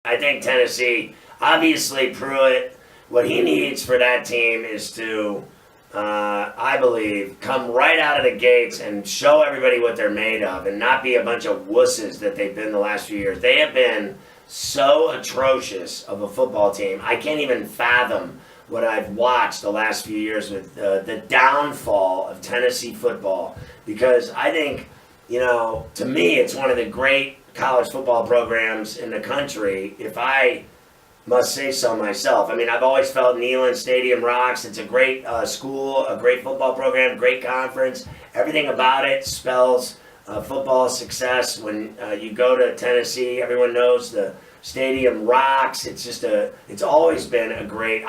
I think Tennessee, obviously Pruitt, what he needs for that team is to, I believe, come right out of the gates and show everybody what they're made of and not be a bunch of wusses that they've been the last few years. They have been so atrocious of a football team. I can't even fathom what I've watched the last few years with the downfall of Tennessee football, because I think, to me, it's one of the great college football programs in the country, if I must say so myself. I mean, I've always felt Neyland Stadium rocks. It's a great school, a great football program, great conference. Everything about it spells football success. When you go to Tennessee, everyone knows the stadium rocks. It's always been a great,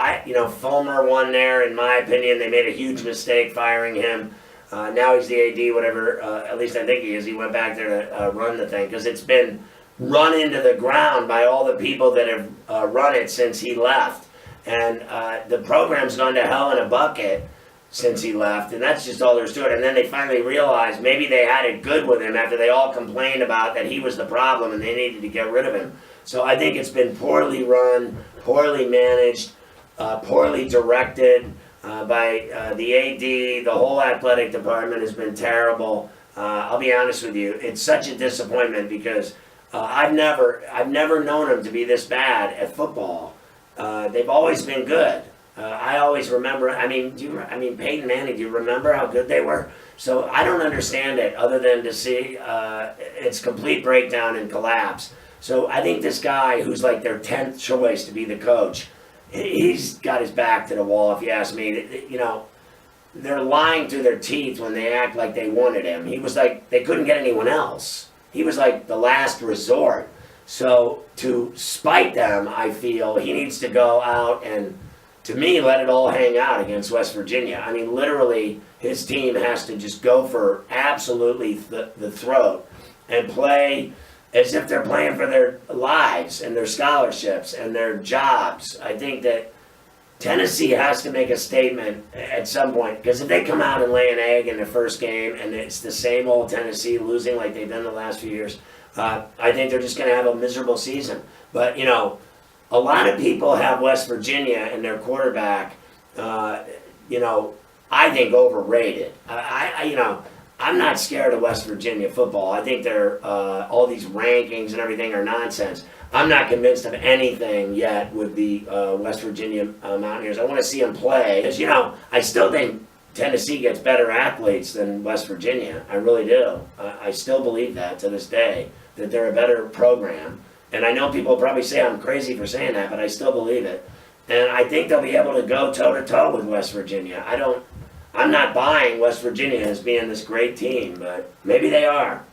Fulmer won there, in my opinion. They made a huge mistake firing him. Now he's the AD, whatever, at least I think he is. He went back there to run the thing, because it's been run into the ground by all the people that have run it since he left. And the program's gone to hell in a bucket since he left, and that's just all there's to it. And then they finally realized maybe they had it good with him after they all complained about that he was the problem and they needed to get rid of him. So I think it's been poorly run, poorly managed, poorly directed. By the AD, the whole athletic department has been terrible. I'll be honest with you, it's such a disappointment, because I've never known them to be this bad at football. They've always been good. I always remember. Peyton Manning. Do you remember how good they were? So I don't understand it, other than to see its complete breakdown and collapse. So I think this guy, who's like their 10th choice to be the coach, he's got his back to the wall, if you ask me. They're lying through their teeth when they act like they wanted him. He was like, they couldn't get anyone else. He was like the last resort. So to spite them, I feel he needs to go out and, to me, let it all hang out against West Virginia. I mean, literally, his team has to just go for absolutely the throat and play as if they're playing for their lives and their scholarships and their jobs. I think that Tennessee has to make a statement at some point, because if they come out and lay an egg in the first game and it's the same old Tennessee losing like they've done the last few years, I think they're just going to have a miserable season. But, a lot of people have West Virginia and their quarterback, I think overrated. I'm not scared of West Virginia football. I think they're all these rankings and everything are nonsense. I'm not convinced of anything yet with the West Virginia Mountaineers. I want to see them play. Because, I still think Tennessee gets better athletes than West Virginia. I really do. I still believe that to this day, that they're a better program. And I know people probably say I'm crazy for saying that, but I still believe it. And I think they'll be able to go toe-to-toe with West Virginia. I'm not buying West Virginia as being this great team, but maybe they are.